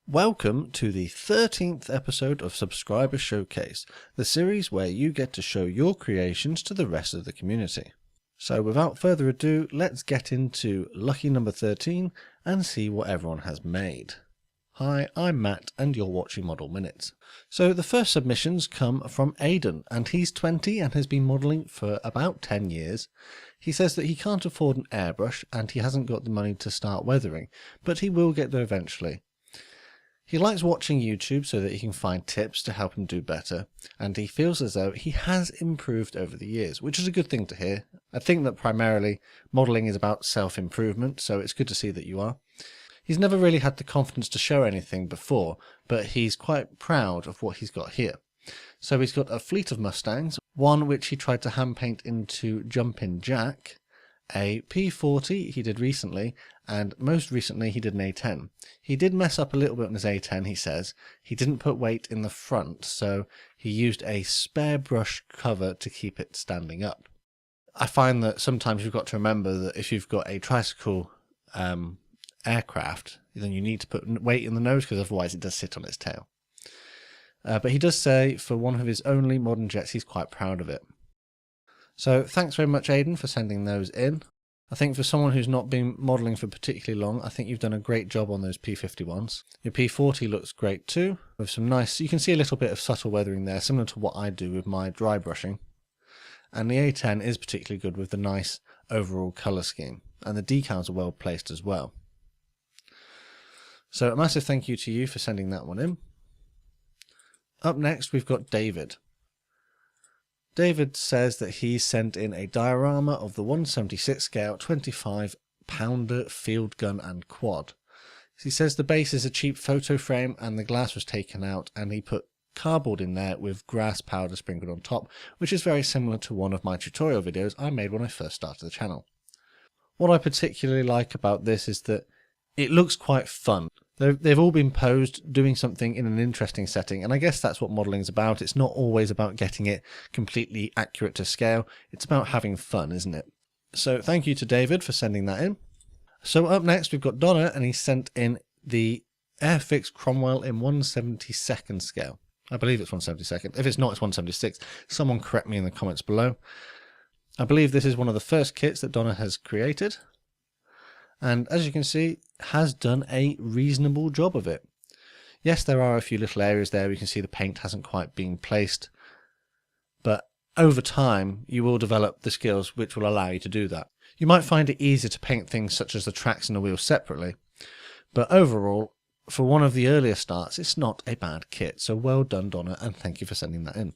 Welcome to the 13th episode of Subscriber Showcase, the series where you get to show your creations to the rest of the community. So without further ado, let's get into lucky number 13 and see what everyone has made. Hi, I'm Matt and you're watching Model Minutes. So the first submissions come from Aiden, and he's 20 and has been modelling for about 10 years. He says that he can't afford an airbrush and he hasn't got the money to start weathering, but he will get there eventually. He likes watching YouTube so that he can find tips to help him do better, and he feels as though he has improved over the years, which is a good thing to hear. I think that primarily modelling is about self-improvement, so it's good to see that you are. He's never really had the confidence to show anything before, but he's quite proud of what he's got here. So he's got a fleet of Mustangs, one which he tried to hand paint into Jumpin' Jack, a P40 he did recently, and most recently he did an A10. He did mess up a little bit on his A10, he says. He didn't put weight in the front, so he used a spare brush cover to keep it standing up. I find that sometimes you've got to remember that if you've got a tricycle aircraft, then you need to put weight in the nose because otherwise it does sit on its tail. But he does say for one of his only modern jets he's quite proud of it. So thanks very much, Aiden, for sending those in. I think for someone who's not been modelling for particularly long, I think you've done a great job on those P51s. Your P40 looks great too, with some nice, you can see a little bit of subtle weathering there, similar to what I do with my dry brushing. And the A10 is particularly good with the nice overall colour scheme, and the decals are well placed as well. So a massive thank you to you for sending that one in. Up next we've got David. David says that he sent in a diorama of the 176 scale 25 pounder field gun and quad. He says the base is a cheap photo frame and the glass was taken out, and he put cardboard in there with grass powder sprinkled on top, which is very similar to one of my tutorial videos I made when I first started the channel. What I particularly like about this is that it looks quite fun. They've all been posed doing something in an interesting setting, and I guess that's what modelling is about. It's not always about getting it completely accurate to scale. It's about having fun, isn't it? So thank you to David for sending that in. So up next we've got Donna, and he sent in the Airfix Cromwell in 1/72nd scale. I believe it's 1/72nd. If it's not, it's 1/76. Someone correct me in the comments below. I believe this is one of the first kits that Donna has created, and as you can see, has done a reasonable job of it. Yes, there are a few little areas there where you can see the paint hasn't quite been placed, but over time you will develop the skills which will allow you to do that. You might find it easier to paint things such as the tracks and the wheels separately, but overall, for one of the earlier starts, it's not a bad kit, so well done, Donna, and thank you for sending that in.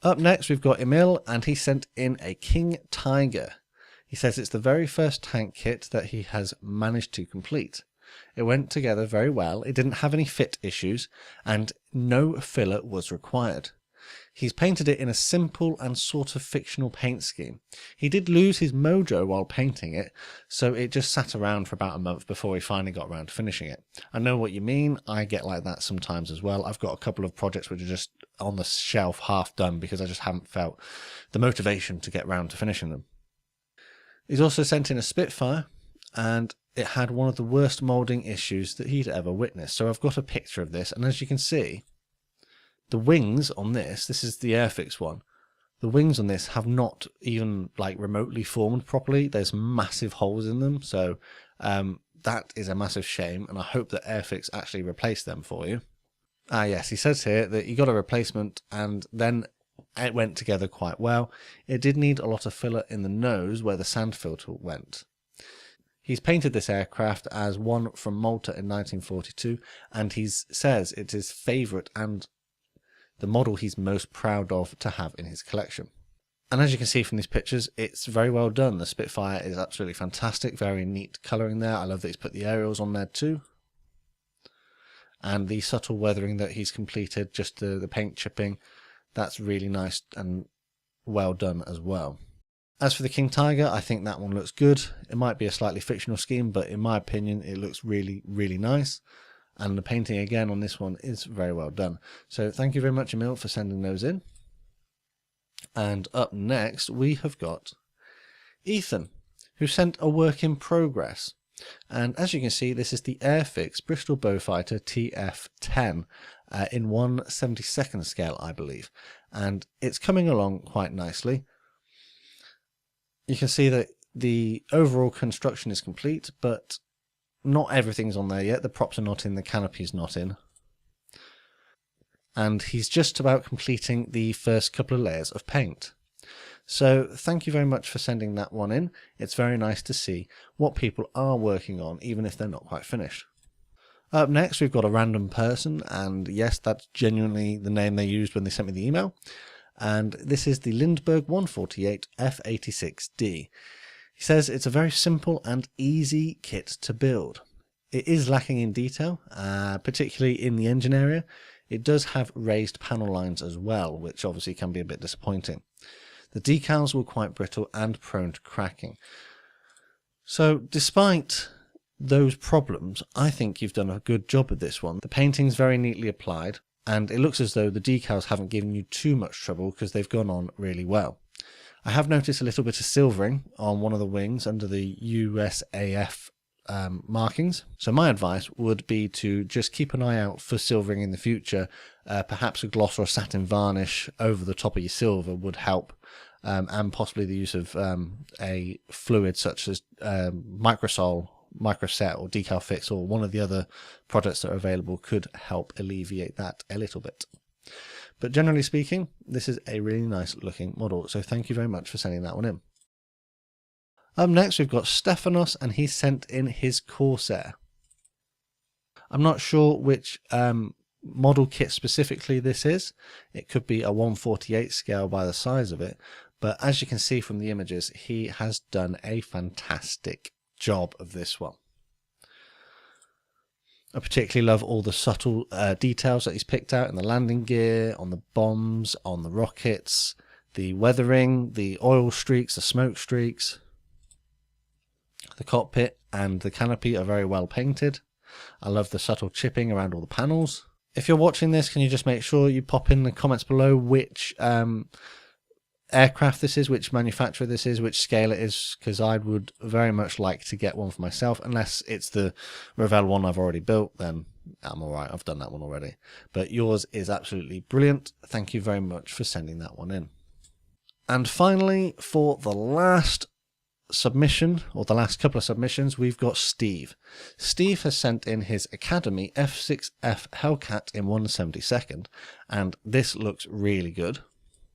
Up next we've got Emile, and he sent in a King Tiger. He says it's the very first tank kit that he has managed to complete. It went together very well, it didn't have any fit issues, and no filler was required. He's painted it in a simple and sort of fictional paint scheme. He did lose his mojo while painting it, so it just sat around for about a month before he finally got around to finishing it. I know what you mean, I get like that sometimes as well. I've got a couple of projects which are just on the shelf half done because I just haven't felt the motivation to get round to finishing them. He's also sent in a Spitfire, and it had one of the worst moulding issues that he'd ever witnessed. So I've got a picture of this, and as you can see, the wings on this is the Airfix one, the wings on this have not even like remotely formed properly. There's massive holes in them, so that is a massive shame, and I hope that Airfix actually replaced them for you. Yes, he says here that he got a replacement and then it went together quite well. It did need a lot of filler in the nose where the sand filter went. He's painted this aircraft as one from Malta in 1942, and he says it's his favourite and the model he's most proud of to have in his collection. And as you can see from these pictures, it's very well done. The Spitfire is absolutely fantastic, very neat colouring there. I love that he's put the aerials on there too. And the subtle weathering that he's completed, just the paint chipping, that's really nice and well done as well. As for the King Tiger, I think that one looks good. It might be a slightly fictional scheme, but in my opinion, it looks really, really nice. And the painting again on this one is very well done. So thank you very much, Emile, for sending those in. And up next, we have got Ethan, who sent a work in progress. And as you can see, this is the Airfix Bristol Beaufighter TF10 in 1/72nd scale, I believe. And it's coming along quite nicely. You can see that the overall construction is complete, but not everything's on there yet. The props are not in, the canopy's not in. And he's just about completing the first couple of layers of paint. So thank you very much for sending that one in. It's very nice to see what people are working on, even if they're not quite finished. Up next, we've got a random person, and yes, that's genuinely the name they used when they sent me the email. And this is the Lindbergh 148 F86D. He says it's a very simple and easy kit to build. It is lacking in detail, particularly in the engine area. It does have raised panel lines as well, which obviously can be a bit disappointing. The decals were quite brittle and prone to cracking. So despite those problems, I think you've done a good job with this one. The painting's very neatly applied, and it looks as though the decals haven't given you too much trouble because they've gone on really well. I have noticed a little bit of silvering on one of the wings under the USAF markings. So my advice would be to just keep an eye out for silvering in the future. Perhaps a gloss or a satin varnish over the top of your silver would help, and possibly the use of a fluid such as Microsol, Microset or Decal Fix or one of the other products that are available could help alleviate that a little bit. But generally speaking, this is a really nice looking model, so thank you very much for sending that one in. Up next, we've got Stefanos, and he sent in his Corsair. I'm not sure which model kit specifically this is. It could be a 1/48 scale by the size of it, but as you can see from the images, he has done a fantastic job of this one. I particularly love all the subtle details that he's picked out in the landing gear, on the bombs, on the rockets, the weathering, the oil streaks, the smoke streaks. The cockpit and the canopy are very well painted. I love the subtle chipping around all the panels. If you're watching this, can you just make sure you pop in the comments below which aircraft this is, which manufacturer this is, which scale it is, because I would very much like to get one for myself. Unless it's the Revell one I've already built, then I'm alright, I've done that one already. But yours is absolutely brilliant. Thank you very much for sending that one in. And finally, for the last submission, or the last couple of submissions, we've got Steve. Steve has sent in his Academy F6F Hellcat in 1/72nd, and this looks really good.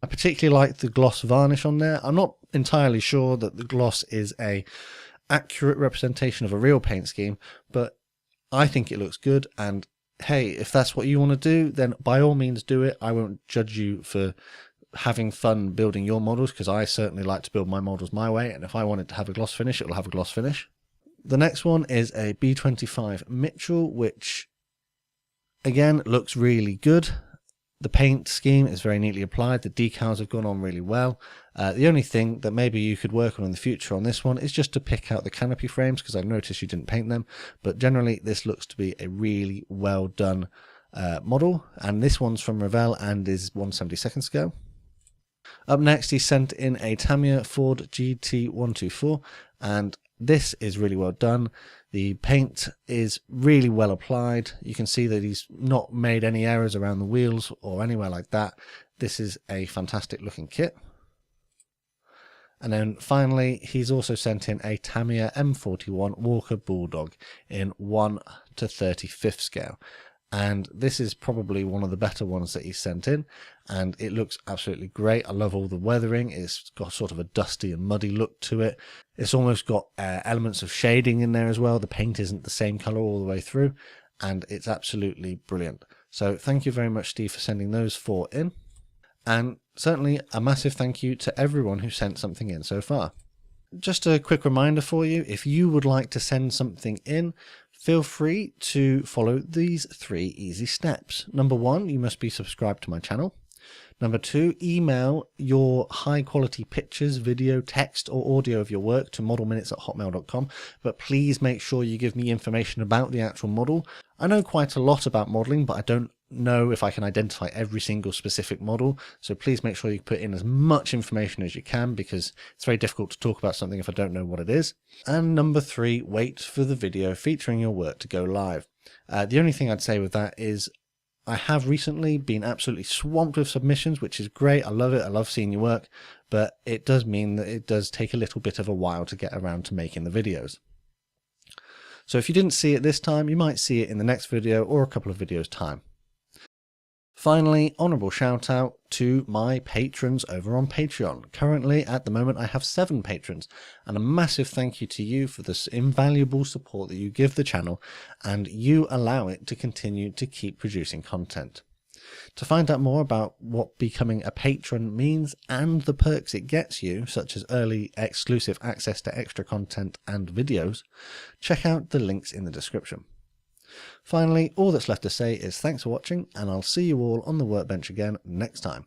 I particularly like the gloss varnish on there. I'm not entirely sure that the gloss is a accurate representation of a real paint scheme, but I think it looks good, and hey, if that's what you want to do, then by all means do it. I won't judge you for having fun building your models, because I certainly like to build my models my way, and if I want it to have a gloss finish, it'll have a gloss finish. The next one is a B25 Mitchell, which again looks really good. The paint scheme is very neatly applied. The decals have gone on really well. The only thing that maybe you could work on in the future on this one is just to pick out the canopy frames, because I've noticed you didn't paint them, but generally this looks to be a really well done model, and this one's from Revell and is 1/72nd scale. Up next, he sent in a Tamiya Ford GT124, and this is really well done. The paint is really well applied. You can see that he's not made any errors around the wheels or anywhere like that. This is a fantastic looking kit. And then finally, he's also sent in a Tamiya M41 Walker Bulldog in 1/35th scale. And this is probably one of the better ones that he's sent in, and it looks absolutely great. I love all the weathering. It's got sort of a dusty and muddy look to it. It's almost got elements of shading in there as well. The paint isn't the same color all the way through, and it's absolutely brilliant. So thank you very much, Steve, for sending those 4 in, and certainly a massive thank you to everyone who sent something in so far. Just a quick reminder for you, if you would like to send something in, feel free to follow these 3 easy steps. Number 1, you must be subscribed to my channel. Number 2, email your high quality pictures, video, text or audio of your work to modelminutes@hotmail.com, but please make sure you give me information about the actual model. I know quite a lot about modelling, but I don't know if I can identify every single specific model, so please make sure you put in as much information as you can, because it's very difficult to talk about something if I don't know what it is. And number 3, wait for the video featuring your work to go live. The only thing I'd say with that is I have recently been absolutely swamped with submissions, which is great. I love it. I love seeing your work, but it does mean that it does take a little bit of a while to get around to making the videos. So if you didn't see it this time, you might see it in the next video or a couple of videos time. Finally, honourable shout out to my patrons over on Patreon. Currently, at the moment, I have 7 patrons, and a massive thank you to you for this invaluable support that you give the channel, and you allow it to continue to keep producing content. To find out more about what becoming a patron means and the perks it gets you, such as early exclusive access to extra content and videos, check out the links in the description. Finally, all that's left to say is thanks for watching, and I'll see you all on the workbench again next time.